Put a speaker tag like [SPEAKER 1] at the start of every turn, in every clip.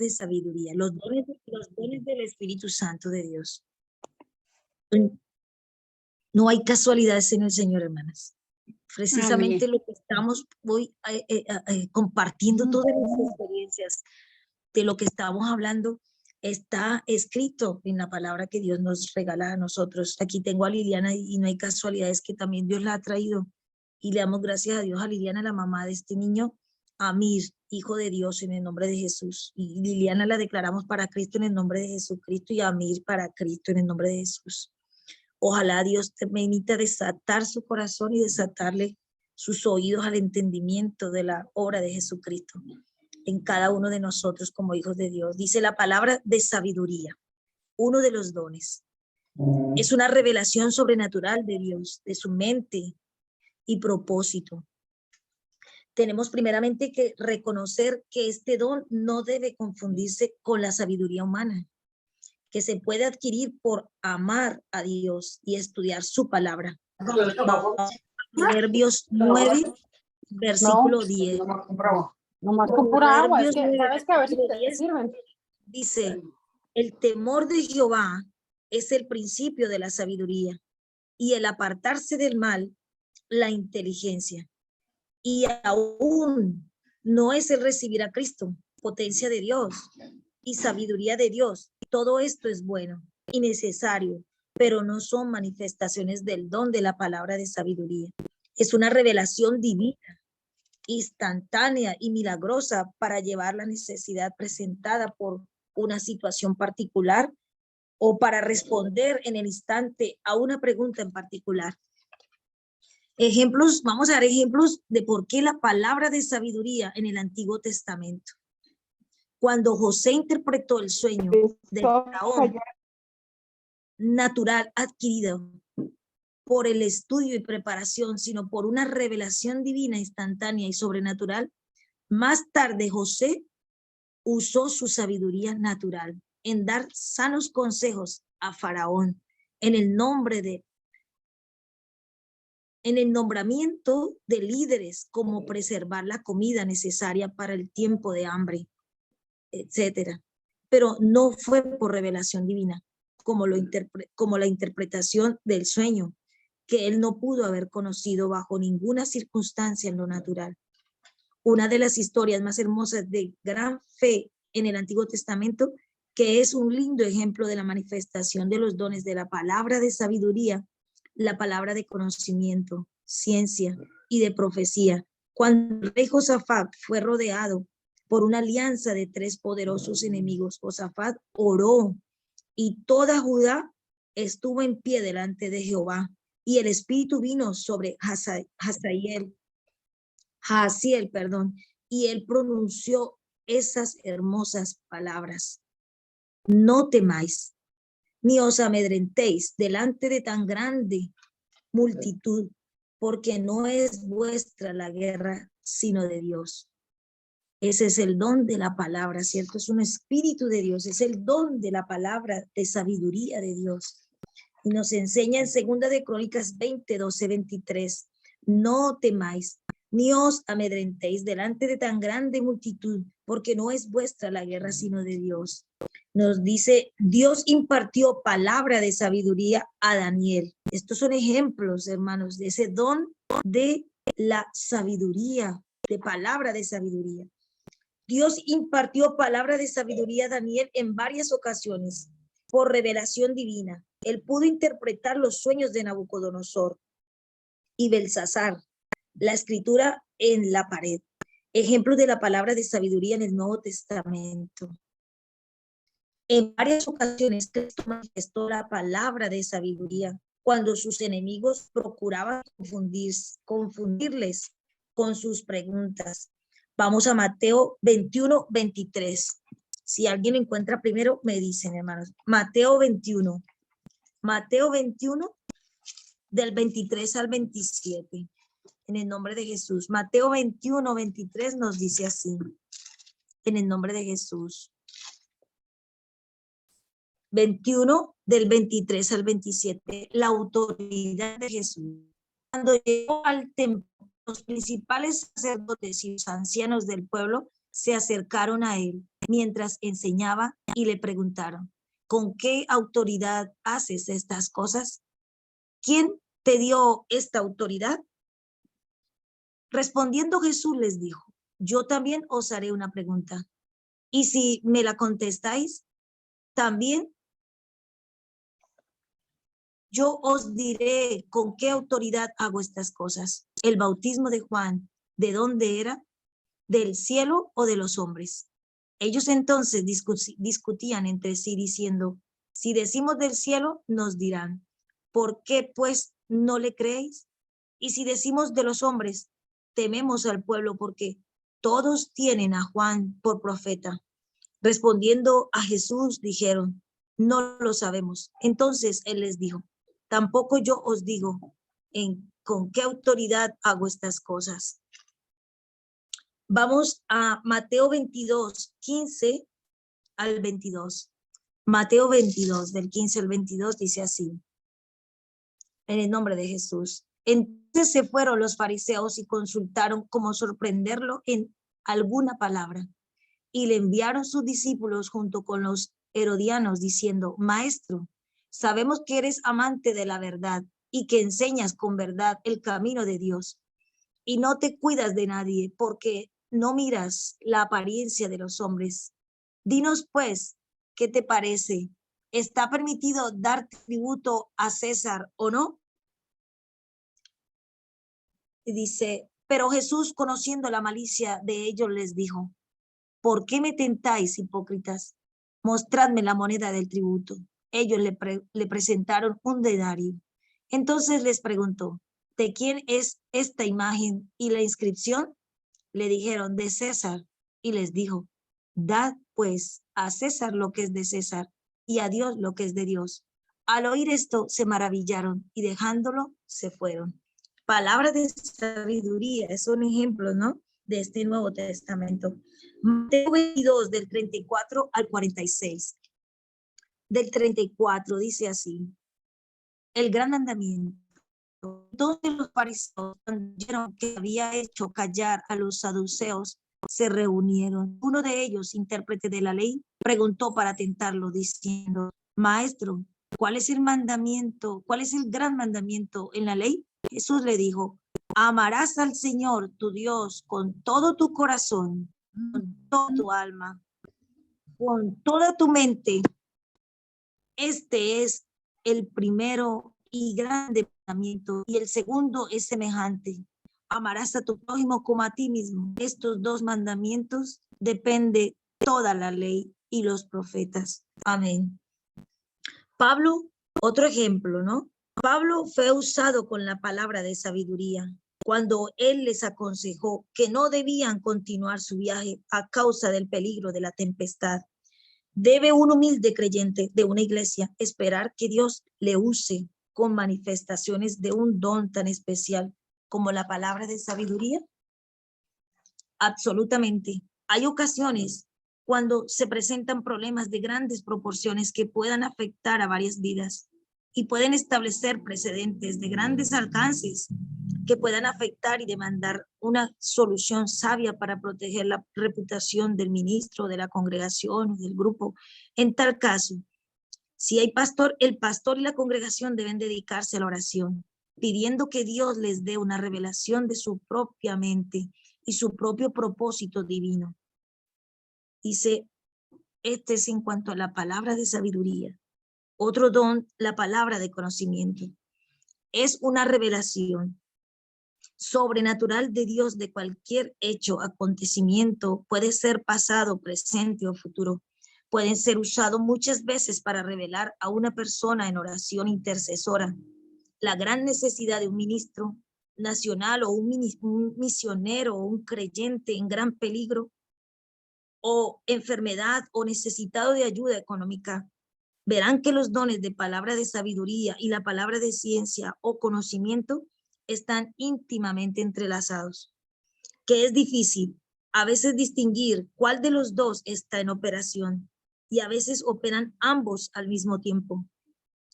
[SPEAKER 1] de sabiduría, los dones del Espíritu Santo de Dios. No hay casualidades en el Señor, hermanas. Precisamente lo que estamos hoy compartiendo, todas las experiencias de lo que estamos hablando, está escrito en la palabra que Dios nos regala a nosotros. Aquí tengo a Liliana y no hay casualidades que también Dios la ha traído. Y le damos gracias a Dios a Liliana, la mamá de este niño, Amir, hijo de Dios, en el nombre de Jesús. Y Liliana la declaramos para Cristo en el nombre de Jesucristo y Amir para Cristo en el nombre de Jesús. Ojalá Dios te permita desatar su corazón y desatarle sus oídos al entendimiento de la obra de Jesucristo en cada uno de nosotros como hijos de Dios. Dice la palabra de sabiduría, uno de los dones. Es una revelación sobrenatural de Dios, de su mente y propósito. Tenemos primeramente que reconocer que este don no debe confundirse con la sabiduría humana, que se puede adquirir por amar a Dios y estudiar su palabra. Proverbios 9, versículo 10.
[SPEAKER 2] Nomás con pura agua, es que,
[SPEAKER 1] Proverbios 9,
[SPEAKER 2] ¿sabes qué? A ver si te
[SPEAKER 1] 10
[SPEAKER 2] sirven.
[SPEAKER 1] dice, el temor de Jehová es el principio de la sabiduría y el apartarse del mal, la inteligencia. Y aún no es el recibir a Cristo, potencia de Dios y sabiduría de Dios. Todo esto es bueno y necesario, pero no son manifestaciones del don de la palabra de sabiduría. Es una revelación divina, instantánea y milagrosa para llevar la necesidad presentada por una situación particular o para responder en el instante a una pregunta en particular. Ejemplos, vamos a dar ejemplos de por qué la palabra de sabiduría en el Antiguo Testamento. Cuando José interpretó el sueño del faraón natural adquirido por el estudio y preparación, sino por una revelación divina, instantánea y sobrenatural, más tarde José usó su sabiduría natural en dar sanos consejos a Faraón en el nombramiento de líderes, como preservar la comida necesaria para el tiempo de hambre, etcétera. Pero no fue por revelación divina, como la interpretación del sueño, que él no pudo haber conocido bajo ninguna circunstancia en lo natural. Una de las historias más hermosas de gran fe en el Antiguo Testamento, que es un lindo ejemplo de la manifestación de los dones de la palabra de sabiduría, la palabra de conocimiento, ciencia y de profecía. Cuando el rey Josafat fue rodeado por una alianza de 3 poderosos enemigos, Josafat oró y toda Judá estuvo en pie delante de Jehová, y el Espíritu vino sobre Jaasiel, y él pronunció esas hermosas palabras: no temáis, ni os amedrentéis delante de tan grande multitud, porque no es vuestra la guerra, sino de Dios. Ese es el don de la palabra, ¿cierto? Es un espíritu de Dios, es el don de la palabra de sabiduría de Dios. Y nos enseña en 2 de Crónicas 20, 12, 23, no temáis, ni os amedrentéis delante de tan grande multitud, porque no es vuestra la guerra, sino de Dios. Nos dice, Dios impartió palabra de sabiduría a Daniel. Estos son ejemplos, hermanos, de ese don de la sabiduría, de palabra de sabiduría. Dios impartió palabra de sabiduría a Daniel en varias ocasiones por revelación divina. Él pudo interpretar los sueños de Nabucodonosor y Belsasar, la escritura en la pared. Ejemplos de la palabra de sabiduría en el Nuevo Testamento. En varias ocasiones Cristo manifestó la palabra de sabiduría cuando sus enemigos procuraban confundirles con sus preguntas. Vamos a Mateo 21, 23. Si alguien lo encuentra primero, me dicen, hermanos. Mateo 21. Mateo 21, del 23 al 27. En el nombre de Jesús. Mateo 21, 23 nos dice así. En el nombre de Jesús. 21, del 23 al 27. La autoridad de Jesús. Cuando llegó al templo, los principales sacerdotes y los ancianos del pueblo se acercaron a él mientras enseñaba y le preguntaron, ¿con qué autoridad haces estas cosas? ¿Quién te dio esta autoridad? Respondiendo Jesús les dijo, yo también os haré una pregunta. Y si me la contestáis, también yo os diré con qué autoridad hago estas cosas. El bautismo de Juan, ¿de dónde era? ¿Del cielo o de los hombres? Ellos entonces discutían entre sí diciendo, si decimos del cielo, nos dirán, ¿por qué pues no le creéis? Y si decimos de los hombres, tememos al pueblo porque todos tienen a Juan por profeta. Respondiendo a Jesús, dijeron, no lo sabemos. Entonces él les dijo, tampoco yo os digo con qué autoridad hago estas cosas. Vamos a Mateo 22, 15 al 22. Mateo 22, del 15 al 22, dice así, en el nombre de Jesús. Entonces se fueron los fariseos y consultaron cómo sorprenderlo en alguna palabra. Y le enviaron sus discípulos junto con los herodianos diciendo, Maestro, sabemos que eres amante de la verdad y que enseñas con verdad el camino de Dios y no te cuidas de nadie porque no miras la apariencia de los hombres. Dinos pues, ¿qué te parece? ¿Está permitido dar tributo a César o no? Y dice, pero Jesús, conociendo la malicia de ellos, les dijo, ¿por qué me tentáis, hipócritas? Mostradme la moneda del tributo. Ellos le presentaron un denario. Entonces les preguntó, ¿de quién es esta imagen y la inscripción? Le dijeron, de César. Y les dijo, dad pues a César lo que es de César y a Dios lo que es de Dios. Al oír esto se maravillaron y dejándolo se fueron. Palabra de sabiduría, es un ejemplo, ¿no? De este Nuevo Testamento. Mateo 22, del 34 al 46. Del 34 dice así, el gran mandamiento. Entonces los fariseos, cuando vieron que había hecho callar a los saduceos, se reunieron. Uno de ellos, intérprete de la ley, preguntó para tentarlo, diciendo, Maestro, ¿cuál es el mandamiento? ¿Cuál es el gran mandamiento en la ley? Jesús le dijo, amarás al Señor tu Dios con todo tu corazón, con toda tu alma, con toda tu mente. Este es el primero y grande mandamiento, y el segundo es semejante. Amarás a tu prójimo como a ti mismo. Estos dos mandamientos depende toda la ley y los profetas. Amén. Pablo, otro ejemplo, ¿no? Pablo fue usado con la palabra de sabiduría cuando él les aconsejó que no debían continuar su viaje a causa del peligro de la tempestad. Debe un humilde creyente de una iglesia esperar que Dios le use con manifestaciones de un don tan especial como la palabra de sabiduría? Absolutamente. Hay ocasiones cuando se presentan problemas de grandes proporciones que puedan afectar a varias vidas y pueden establecer precedentes de grandes alcances que puedan afectar y demandar una solución sabia para proteger la reputación del ministro, de la congregación o del grupo. En tal caso, si hay pastor, el pastor y la congregación deben dedicarse a la oración, pidiendo que Dios les dé una revelación de su propia mente y su propio propósito divino. Dice, este es en cuanto a la palabra de sabiduría. Otro don, la palabra de conocimiento. Es una revelación sobrenatural de Dios de cualquier hecho, acontecimiento, puede ser pasado, presente o futuro. Pueden ser usados muchas veces para revelar a una persona en oración intercesora la gran necesidad de un ministro nacional o un misionero o un creyente en gran peligro o enfermedad o necesitado de ayuda económica. Verán que los dones de palabra de sabiduría y la palabra de ciencia o conocimiento están íntimamente entrelazados, que es difícil a veces distinguir cuál de los dos está en operación y a veces operan ambos al mismo tiempo.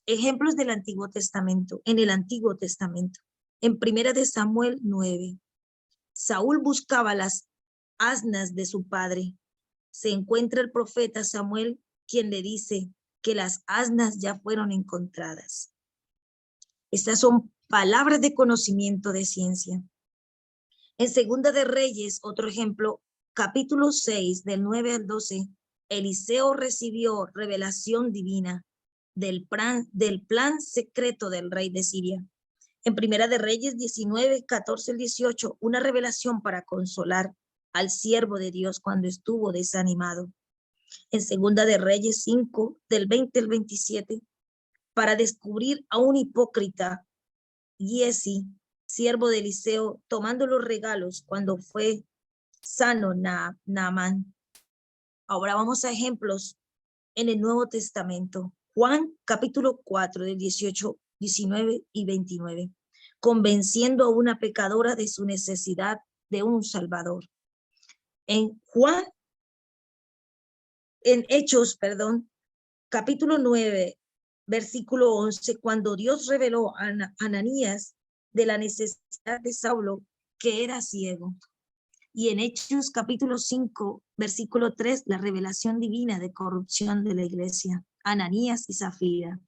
[SPEAKER 1] Ejemplos del Antiguo Testamento, en el Antiguo Testamento, en 1 de Samuel 9, Saúl buscaba las asnas de su padre. Se encuentra el profeta Samuel, quien le dice que las asnas ya fueron encontradas. Estas son palabras de conocimiento de ciencia. En Segunda de Reyes, otro ejemplo, capítulo 6, del 9 al 12, Eliseo recibió revelación divina del plan secreto del rey de Siria. En Primera de Reyes 19, 14 al 18, una revelación para consolar al siervo de Dios cuando estuvo desanimado. En Segunda de Reyes 5, del 20 al 27, para descubrir a un hipócrita, Giezi, siervo de Eliseo, tomando los regalos cuando fue sano Naamán. Ahora vamos a ejemplos en el Nuevo Testamento. Juan capítulo 4 del 18, 19 y 29. Convenciendo a una pecadora de su necesidad de un Salvador. En Hechos, capítulo 9, versículo 11, cuando Dios reveló a Ananías de la necesidad de Saulo, que era ciego. Y en Hechos capítulo 5, versículo 3, la revelación divina de corrupción de la iglesia, Ananías y Zafira.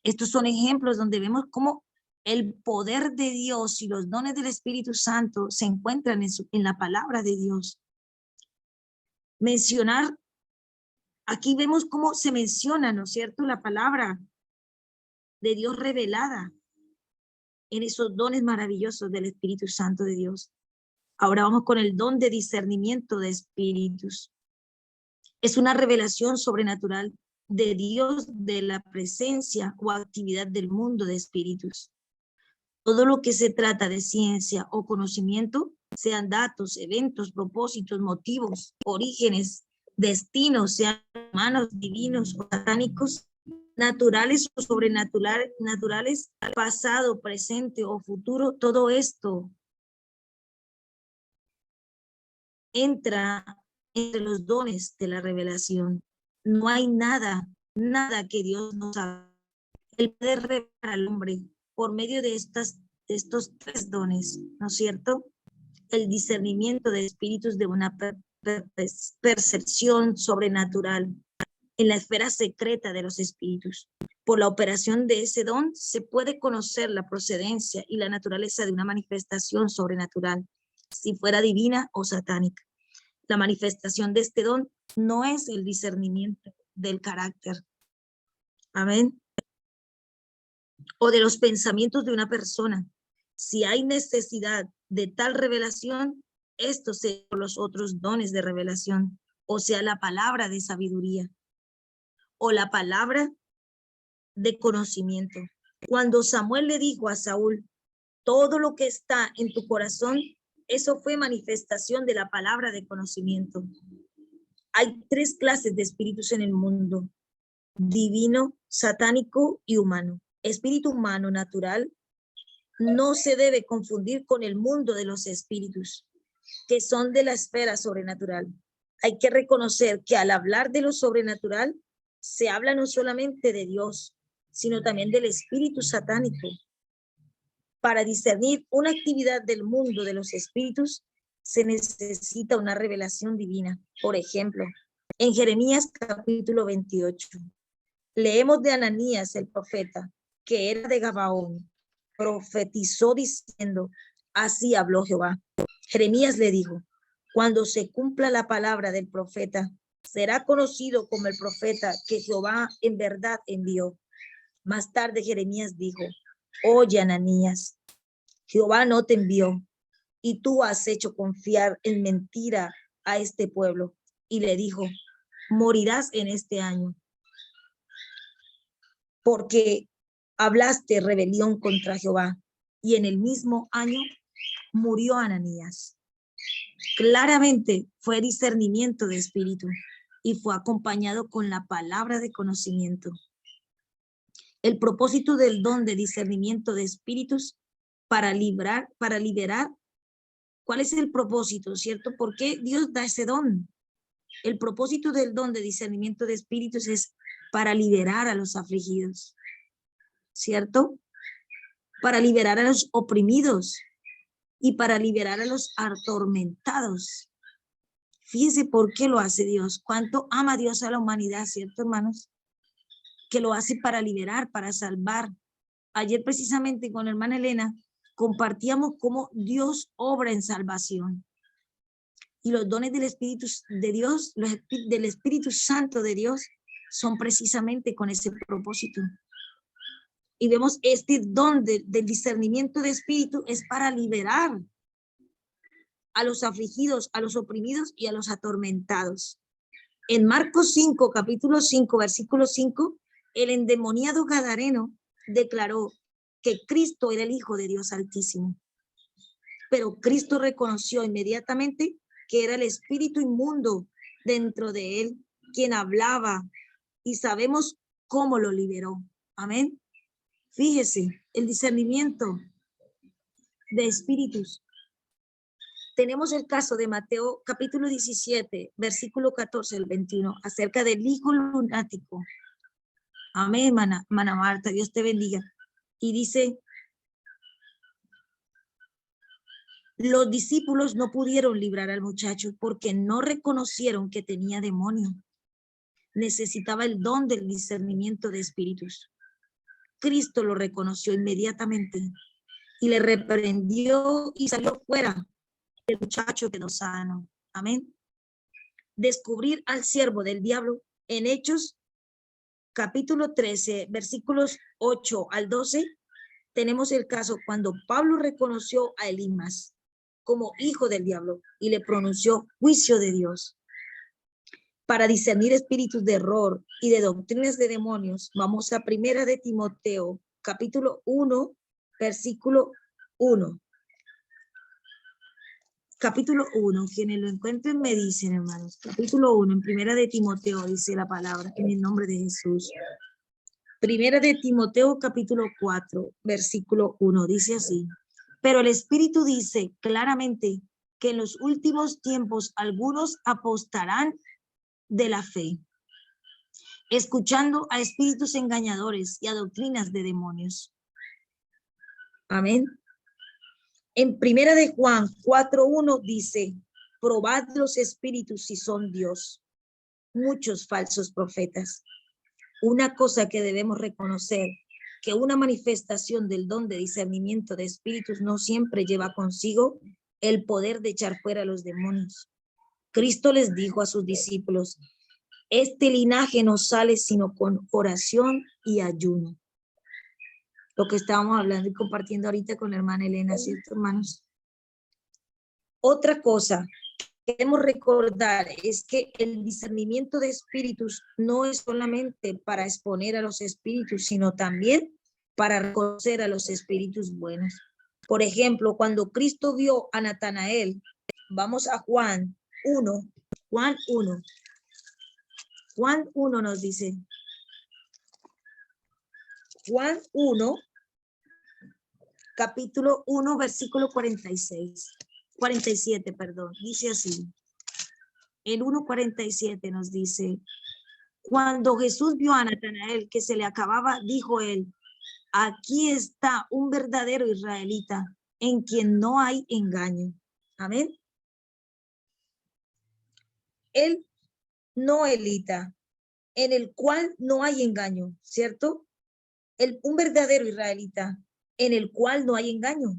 [SPEAKER 1] Estos son ejemplos donde vemos cómo el poder de Dios y los dones del Espíritu Santo se encuentran en la palabra de Dios. Aquí vemos cómo se menciona, ¿no es cierto?, la palabra de Dios revelada en esos dones maravillosos del Espíritu Santo de Dios. Ahora vamos con el don de discernimiento de espíritus. Es una revelación sobrenatural de Dios de la presencia o actividad del mundo de espíritus. Todo lo que se trata de ciencia o conocimiento, sean datos, eventos, propósitos, motivos, orígenes, destinos, sean humanos, divinos o satánicos, naturales o sobrenaturales, pasado, presente o futuro, todo esto entra entre los dones de la revelación. No hay nada que Dios no sabe. Él puede revelar al hombre por medio de estos tres dones, ¿no es cierto? El discernimiento de espíritus, de una percepción sobrenatural en la esfera secreta de los espíritus. Por la operación de ese don se puede conocer la procedencia y la naturaleza de una manifestación sobrenatural, si fuera divina o satánica. La manifestación de este don no es el discernimiento del carácter. Amén. O de los pensamientos de una persona. Si hay necesidad de tal revelación, estos son los otros dones de revelación, o sea, la palabra de sabiduría o la palabra de conocimiento. Cuando Samuel le dijo a Saúl, todo lo que está en tu corazón, eso fue manifestación de la palabra de conocimiento. Hay tres clases de espíritus en el mundo: divino, satánico y humano. Espíritu humano natural no se debe confundir con el mundo de los espíritus, que son de la esfera sobrenatural. Hay que reconocer que al hablar de lo sobrenatural, se habla no solamente de Dios, sino también del espíritu satánico. Para discernir una actividad del mundo de los espíritus, se necesita una revelación divina. Por ejemplo, en Jeremías capítulo 28, leemos de Ananías el profeta, que era de Gabaón, profetizó diciendo, así habló Jehová. Jeremías le dijo, cuando se cumpla la palabra del profeta, será conocido como el profeta que Jehová en verdad envió. Más tarde Jeremías dijo, oye Ananías, Jehová no te envió, y tú has hecho confiar en mentira a este pueblo. Y le dijo, morirás en este año, porque hablaste rebelión contra Jehová. Y en el mismo año murió Ananías. Claramente fue discernimiento de espíritu y fue acompañado con la palabra de conocimiento. El propósito del don de discernimiento de espíritus para liberar, ¿cuál es el propósito, cierto? ¿Por qué Dios da ese don? El propósito del don de discernimiento de espíritus es para liberar a los afligidos, ¿cierto? Para liberar a los oprimidos y para liberar a los atormentados. Fíjense por qué lo hace Dios. Cuánto ama Dios a la humanidad, ¿cierto, hermanos? Que lo hace para liberar, para salvar. Ayer precisamente con la hermana Elena compartíamos cómo Dios obra en salvación. Y los dones del Espíritu de Dios, del Espíritu Santo de Dios, son precisamente con ese propósito. Y vemos este don del discernimiento de espíritu es para liberar a los afligidos, a los oprimidos y a los atormentados. En Marcos 5, capítulo 5, versículo 5, el endemoniado gadareno declaró que Cristo era el Hijo de Dios Altísimo. Pero Cristo reconoció inmediatamente que era el espíritu inmundo dentro de él quien hablaba, y sabemos cómo lo liberó. Amén. Fíjese, el discernimiento de espíritus. Tenemos el caso de Mateo capítulo 17, versículo 14 al 21, acerca del hijo lunático. Amén, hermana Marta, Dios te bendiga. Y dice, los discípulos no pudieron librar al muchacho porque no reconocieron que tenía demonio. Necesitaba el don del discernimiento de espíritus. Cristo lo reconoció inmediatamente y le reprendió y salió fuera. El muchacho quedó sano. Amén. Descubrir al siervo del diablo en Hechos capítulo 13, versículos 8 al 12, tenemos el caso cuando Pablo reconoció a Elimas como hijo del diablo y le pronunció juicio de Dios. Para discernir espíritus de error y de doctrinas de demonios, vamos a Primera de Timoteo, capítulo 1, versículo 1. Capítulo 1, quienes lo encuentren me dicen, hermanos. Capítulo 1, en Primera de Timoteo, dice la palabra, en el nombre de Jesús. Primera de Timoteo, capítulo 4, versículo 1, dice así. Pero el Espíritu dice claramente que en los últimos tiempos algunos apostarán de la fe, escuchando a espíritus engañadores y a doctrinas de demonios. Amén. En Primera de Juan 4:1 dice, probad los espíritus si son Dios. Muchos falsos profetas. Una cosa que debemos reconocer, que una manifestación del don de discernimiento de espíritus no siempre lleva consigo el poder de echar fuera a los demonios. Cristo les dijo a sus discípulos, este linaje no sale sino con oración y ayuno. Lo que estábamos hablando y compartiendo ahorita con la hermana Elena, ¿cierto, hermanos? Otra cosa que debemos recordar es que el discernimiento de espíritus no es solamente para exponer a los espíritus, sino también para reconocer a los espíritus buenos. Por ejemplo, cuando Cristo vio a Natanael, vamos a Juan 1, Juan 1. Juan 1 nos dice, Juan 1, capítulo 1, versículo 47, perdón, dice así. El 1:47 nos dice, cuando Jesús vio a Natanael que se le acababa, dijo él, aquí está un verdadero israelita en quien no hay engaño. Amén. El noelita, en el cual no hay engaño, ¿cierto? Un verdadero israelita en el cual no hay engaño.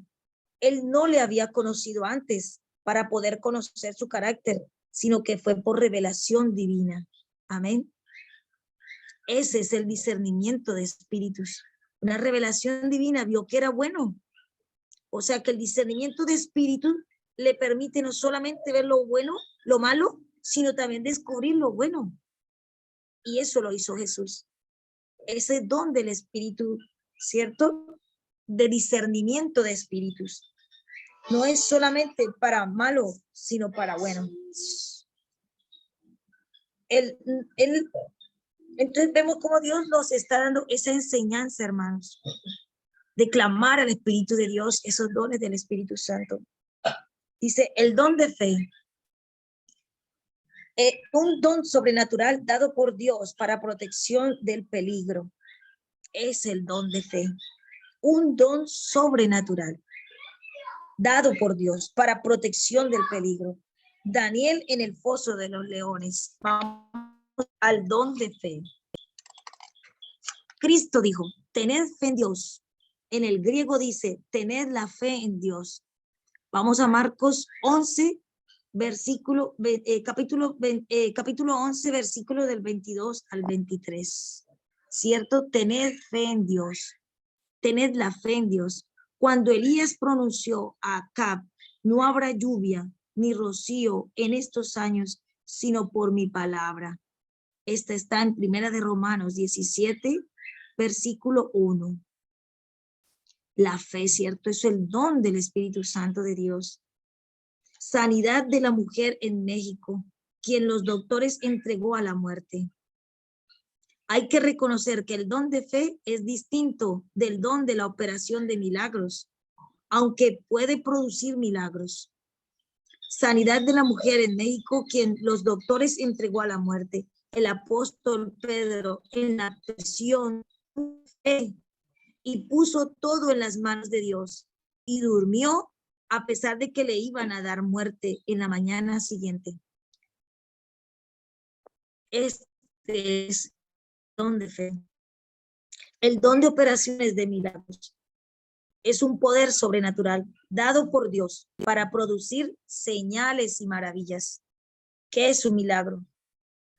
[SPEAKER 1] Él no le había conocido antes para poder conocer su carácter, sino que fue por revelación divina. Amén. Ese es el discernimiento de espíritus. Una revelación divina vio que era bueno. O sea que el discernimiento de espíritus le permite no solamente ver lo bueno, lo malo, sino también descubrir lo bueno. Y eso lo hizo Jesús. Ese don del espíritu, ¿cierto? De discernimiento de espíritus. No es solamente para malo, sino para bueno. Entonces vemos cómo Dios nos está dando esa enseñanza, hermanos, de clamar al Espíritu de Dios, esos dones del Espíritu Santo. Dice, el don de fe. Un don sobrenatural dado por Dios para protección del peligro. Es el don de fe. Un don sobrenatural dado por Dios para protección del peligro. Daniel en el foso de los leones. Vamos al don de fe. Cristo dijo, tened fe en Dios. En el griego dice, tened la fe en Dios. Vamos a Marcos 11, capítulo 11, versículo del 22 al 23. ¿Cierto? Tened fe en Dios. Tened la fe en Dios. Cuando Elías pronunció a Acab, no habrá lluvia ni rocío en estos años, sino por mi palabra. Esta está en Primera de Romanos 17, versículo 1. La fe, ¿cierto? Es el don del Espíritu Santo de Dios. Sanidad de la mujer en México, quien los doctores entregó a la muerte. Hay que reconocer que el don de fe es distinto del don de la operación de milagros, aunque puede producir milagros. Sanidad de la mujer en México, quien los doctores entregó a la muerte. El apóstol Pedro en la prisión y puso todo en las manos de Dios y durmió a pesar de que le iban a dar muerte en la mañana siguiente. Este es el don de fe. El don de operaciones de milagros es un poder sobrenatural dado por Dios para producir señales y maravillas. ¿Qué es un milagro?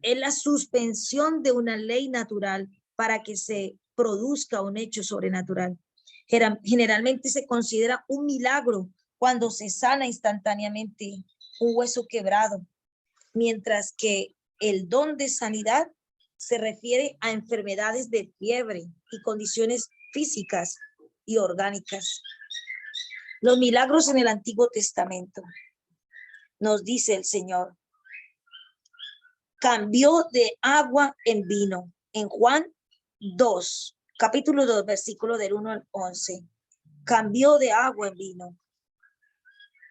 [SPEAKER 1] Es la suspensión de una ley natural para que se produzca un hecho sobrenatural. Generalmente se considera un milagro cuando se sana instantáneamente un hueso quebrado, mientras que el don de sanidad se refiere a enfermedades de fiebre y condiciones físicas y orgánicas. Los milagros en el Antiguo Testamento. Nos dice el Señor, cambió de agua en vino. En Juan 2, capítulo 2, versículo del 1 al 11. Cambió de agua en vino.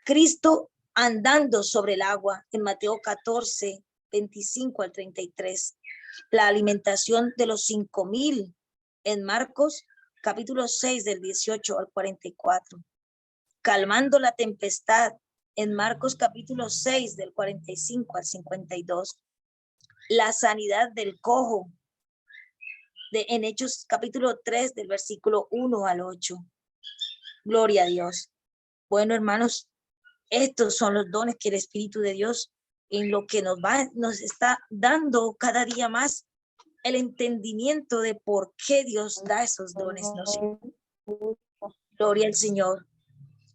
[SPEAKER 1] Cristo andando sobre el agua en Mateo 14, 25 al 33. La alimentación de los 5,000 en Marcos capítulo 6 del 18 al 44. Calmando la tempestad en Marcos capítulo 6 del 45 al 52. La sanidad del cojo en Hechos capítulo 3 del versículo 1 al 8. Gloria a Dios. Bueno, hermanos, estos son los dones que el Espíritu de Dios en lo que nos está dando cada día más el entendimiento de por qué Dios da esos dones, ¿no? Gloria al Señor.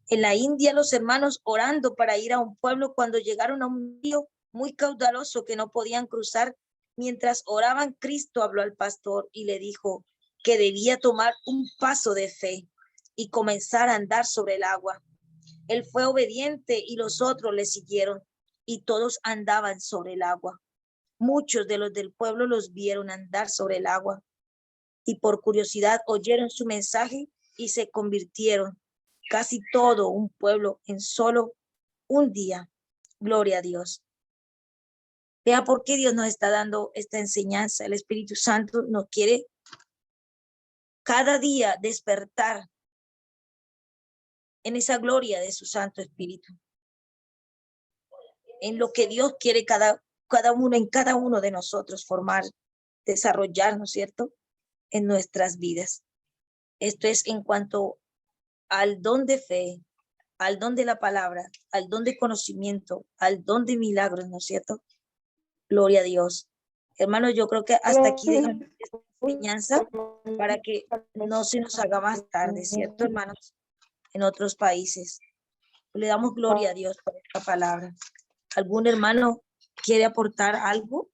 [SPEAKER 1] En la India, los hermanos orando para ir a un pueblo cuando llegaron a un río muy caudaloso que no podían cruzar. Mientras oraban, Cristo habló al pastor y le dijo que debía tomar un paso de fe y comenzar a andar sobre el agua. Él fue obediente y los otros le siguieron y todos andaban sobre el agua. Muchos de los del pueblo los vieron andar sobre el agua y por curiosidad oyeron su mensaje y se convirtieron. Casi todo un pueblo en solo un día. Gloria a Dios. Vea por qué Dios nos está dando esta enseñanza. El Espíritu Santo nos quiere cada día despertar en esa gloria de su Santo Espíritu. En lo que Dios quiere cada uno de nosotros formar, desarrollarnos, ¿cierto? En nuestras vidas. Esto es en cuanto al don de fe, al don de la palabra, al don de conocimiento, al don de milagros, ¿no es cierto? Gloria a Dios. Hermanos, yo creo que hasta aquí dejamos esta enseñanza para que no se nos haga más tarde, ¿cierto, hermanos? En otros países. Le damos gloria a Dios por esta palabra. ¿Algún hermano quiere aportar algo?